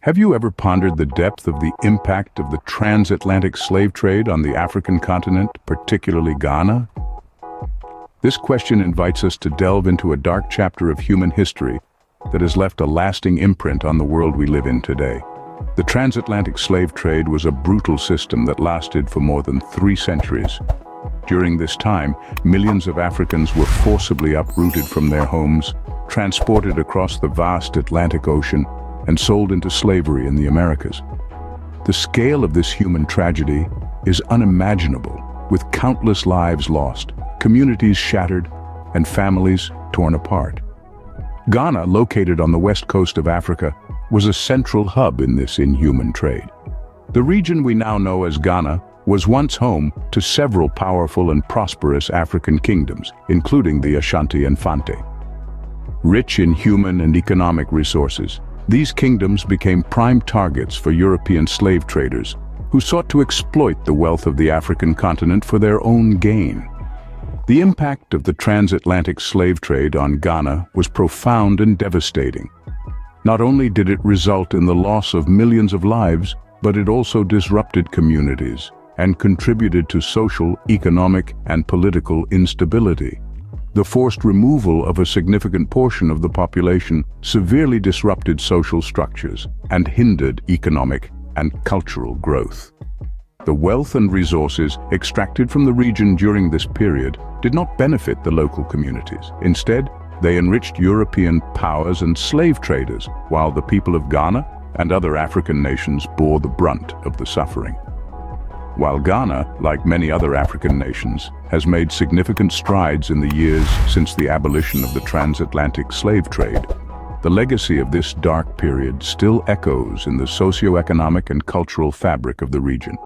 Have you ever pondered the depth of the impact of the transatlantic slave trade on the African continent, particularly Ghana? This question invites us to delve into a dark chapter of human history that has left a lasting imprint on the world we live in today. The transatlantic slave trade was a brutal system that lasted for more than 3 centuries. During this time, millions of Africans were forcibly uprooted from their homes, transported across the vast Atlantic Ocean, and sold into slavery in the Americas. The scale of this human tragedy is unimaginable, with countless lives lost, communities shattered, and families torn apart. Ghana, located on the west coast of Africa, was a central hub in this inhuman trade. The region we now know as Ghana was once home to several powerful and prosperous African kingdoms, including the Ashanti and Fante. Rich in human and economic resources, these kingdoms became prime targets for European slave traders who sought to exploit the wealth of the African continent for their own gain. The impact of the transatlantic slave trade on Ghana was profound and devastating. Not only did it result in the loss of millions of lives, but it also disrupted communities and contributed to social, economic, and political instability. The forced removal of a significant portion of the population severely disrupted social structures and hindered economic and cultural growth. The wealth and resources extracted from the region during this period did not benefit the local communities. Instead, they enriched European powers and slave traders, while the people of Ghana and other African nations bore the brunt of the suffering. While Ghana, like many other African nations, has made significant strides in the years since the abolition of the transatlantic slave trade, the legacy of this dark period still echoes in the socio-economic and cultural fabric of the region.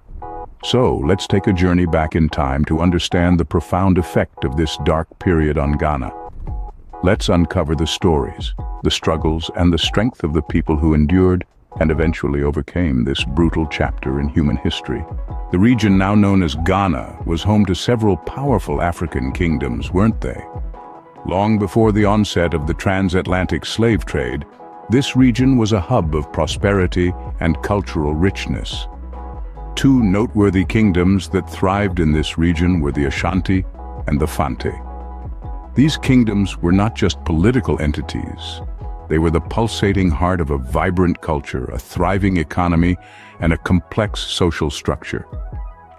So, let's take a journey back in time to understand the profound effect of this dark period on Ghana. Let's uncover the stories, the struggles, and the strength of the people who endured and eventually overcame this brutal chapter in human history. The region now known as Ghana was home to several powerful African kingdoms, weren't they? Long before the onset of the transatlantic slave trade, this region was a hub of prosperity and cultural richness. 2 noteworthy kingdoms that thrived in this region were the Ashanti and the Fante. These kingdoms were not just political entities. They were the pulsating heart of a vibrant culture, a thriving economy, and a complex social structure.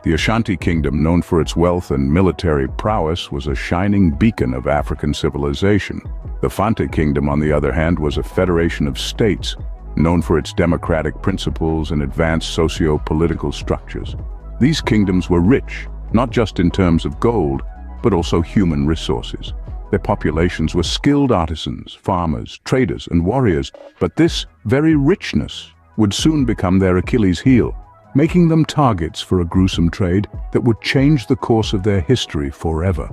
The Ashanti Kingdom, known for its wealth and military prowess, was a shining beacon of African civilization. The Fante Kingdom, on the other hand, was a federation of states, known for its democratic principles and advanced socio-political structures. These kingdoms were rich, not just in terms of gold, but also human resources. Their populations were skilled artisans, farmers, traders, and warriors, but this very richness would soon become their Achilles heel, making them targets for a gruesome trade that would change the course of their history forever.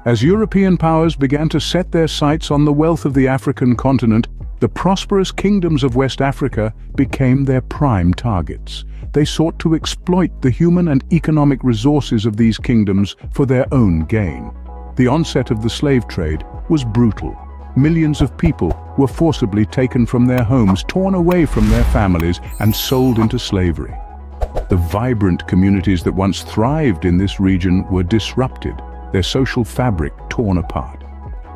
As European powers began to set their sights on the wealth of the African continent, the prosperous kingdoms of West Africa became their prime targets. They sought to exploit the human and economic resources of these kingdoms for their own gain. The onset of the slave trade was brutal. Millions of people were forcibly taken from their homes, torn away from their families, and sold into slavery. The vibrant communities that once thrived in this region were disrupted, their social fabric torn apart.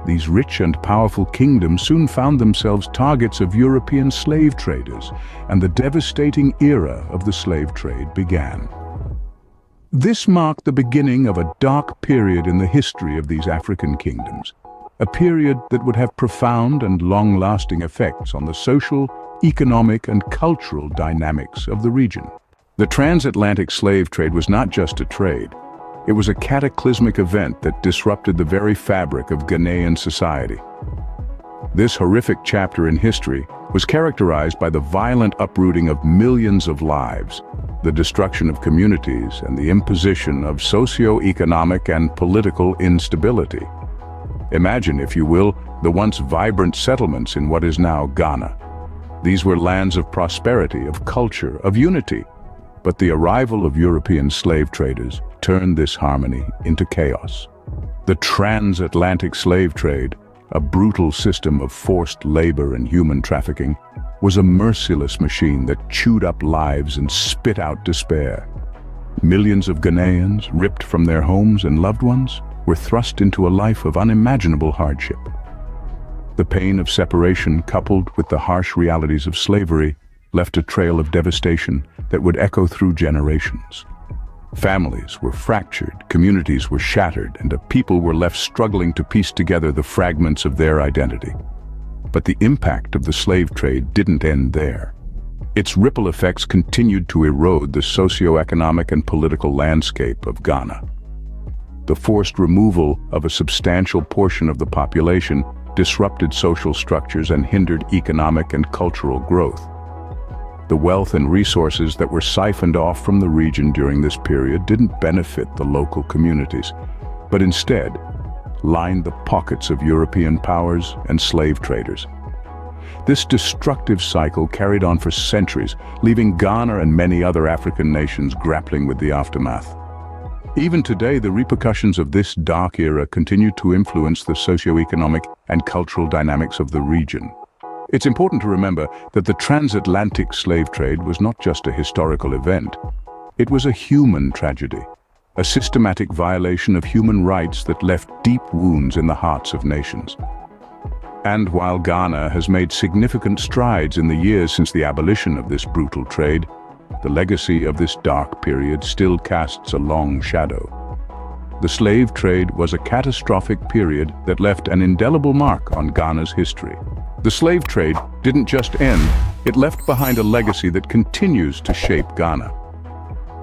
These rich and powerful kingdoms soon found themselves targets of European slave traders, and the devastating era of the slave trade began. This marked the beginning of a dark period in the history of these African kingdoms, a period that would have profound and long-lasting effects on the social, economic, and cultural dynamics of the region. The transatlantic slave trade was not just a trade. It was a cataclysmic event that disrupted the very fabric of Ghanaian society. This horrific chapter in history was characterized by the violent uprooting of millions of lives, the destruction of communities, and the imposition of socio-economic and political instability. Imagine, if you will, the once vibrant settlements in what is now Ghana. These were lands of prosperity, of culture, of unity. But the arrival of European slave traders turned this harmony into chaos. The transatlantic slave trade, a brutal system of forced labor and human trafficking, was a merciless machine that chewed up lives and spit out despair. Millions of Ghanaians, ripped from their homes and loved ones, were thrust into a life of unimaginable hardship. The pain of separation, coupled with the harsh realities of slavery, left a trail of devastation that would echo through generations. Families were fractured, communities were shattered, and a people were left struggling to piece together the fragments of their identity. But the impact of the slave trade didn't end there. Its ripple effects continued to erode the socio-economic and political landscape of Ghana. The forced removal of a substantial portion of the population disrupted social structures and hindered economic and cultural growth. The wealth and resources that were siphoned off from the region during this period didn't benefit the local communities, but instead lined the pockets of European powers and slave traders. This destructive cycle carried on for centuries, leaving Ghana and many other African nations grappling with the aftermath. Even today, the repercussions of this dark era continue to influence the socio-economic and cultural dynamics of the region. It's important to remember that the transatlantic slave trade was not just a historical event. It was a human tragedy, a systematic violation of human rights that left deep wounds in the hearts of nations. And while Ghana has made significant strides in the years since the abolition of this brutal trade, the legacy of this dark period still casts a long shadow. The slave trade was a catastrophic period that left an indelible mark on Ghana's history. The slave trade didn't just end, it left behind a legacy that continues to shape Ghana.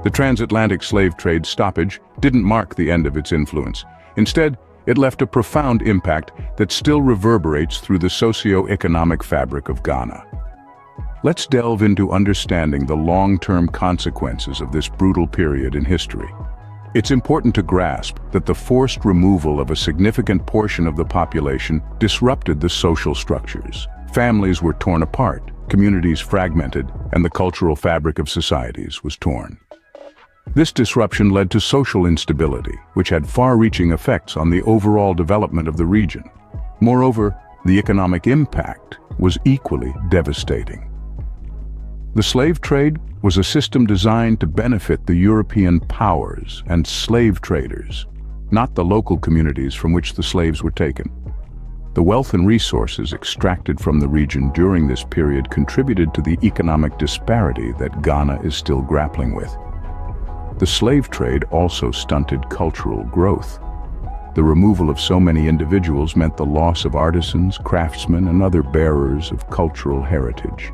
The transatlantic slave trade stoppage didn't mark the end of its influence. Instead, it left a profound impact that still reverberates through the socio-economic fabric of Ghana. Let's delve into understanding the long-term consequences of this brutal period in history. It's important to grasp that the forced removal of a significant portion of the population disrupted the social structures. Families were torn apart, communities fragmented, and the cultural fabric of societies was torn. This disruption led to social instability, which had far-reaching effects on the overall development of the region. Moreover, the economic impact was equally devastating. The slave trade was a system designed to benefit the European powers and slave traders, not the local communities from which the slaves were taken. The wealth and resources extracted from the region during this period contributed to the economic disparity that Ghana is still grappling with. The slave trade also stunted cultural growth. The removal of so many individuals meant the loss of artisans, craftsmen, and other bearers of cultural heritage.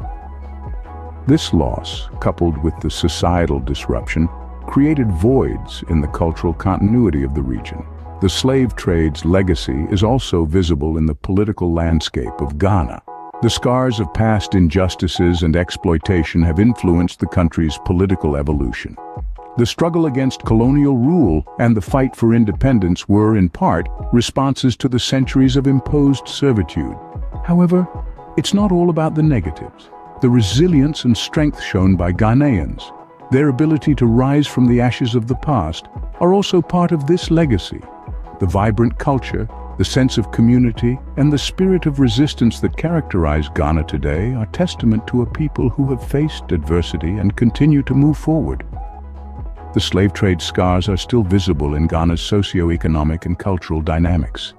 This loss, coupled with the societal disruption, created voids in the cultural continuity of the region. The slave trade's legacy is also visible in the political landscape of Ghana. The scars of past injustices and exploitation have influenced the country's political evolution. The struggle against colonial rule and the fight for independence were, in part, responses to the centuries of imposed servitude. However, it's not all about the negatives. The resilience and strength shown by Ghanaians, their ability to rise from the ashes of the past, are also part of this legacy. The vibrant culture, the sense of community, and the spirit of resistance that characterize Ghana today are testament to a people who have faced adversity and continue to move forward. The slave trade scars are still visible in Ghana's socio-economic and cultural dynamics.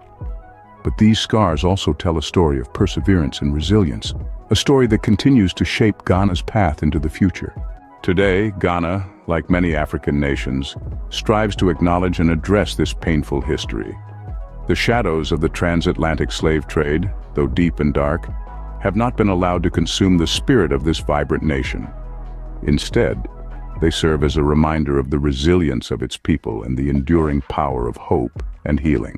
But these scars also tell a story of perseverance and resilience, a story that continues to shape Ghana's path into the future. Today, Ghana, like many African nations, strives to acknowledge and address this painful history. The shadows of the transatlantic slave trade, though deep and dark, have not been allowed to consume the spirit of this vibrant nation. Instead, they serve as a reminder of the resilience of its people and the enduring power of hope and healing.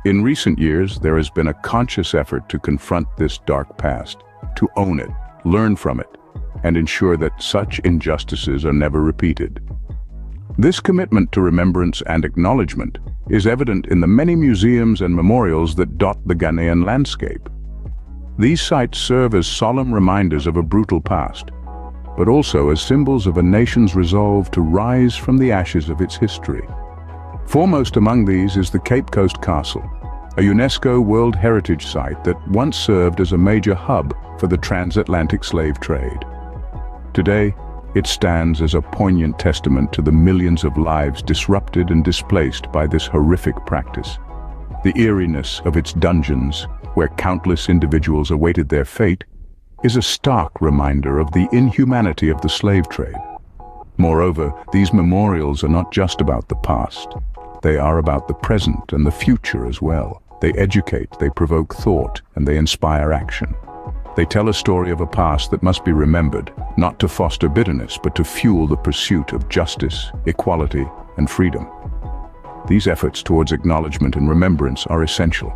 In recent years, there has been a conscious effort to confront this dark past, to own it, learn from it, and ensure that such injustices are never repeated. This commitment to remembrance and acknowledgement is evident in the many museums and memorials that dot the Ghanaian landscape. These sites serve as solemn reminders of a brutal past, but also as symbols of a nation's resolve to rise from the ashes of its history. Foremost among these is the Cape Coast Castle, a UNESCO World Heritage Site that once served as a major hub for the transatlantic slave trade. Today, it stands as a poignant testament to the millions of lives disrupted and displaced by this horrific practice. The eeriness of its dungeons, where countless individuals awaited their fate, is a stark reminder of the inhumanity of the slave trade. Moreover, these memorials are not just about the past. They are about the present and the future as well. They educate, they provoke thought, and they inspire action. They tell a story of a past that must be remembered, not to foster bitterness, but to fuel the pursuit of justice, equality, and freedom. These efforts towards acknowledgement and remembrance are essential.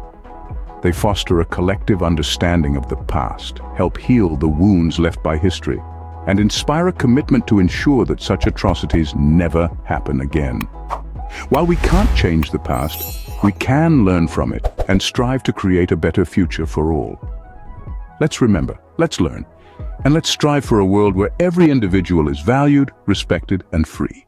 They foster a collective understanding of the past, help heal the wounds left by history, and inspire a commitment to ensure that such atrocities never happen again. While we can't change the past, we can learn from it and strive to create a better future for all. Let's remember, let's learn, and let's strive for a world where every individual is valued, respected, and free.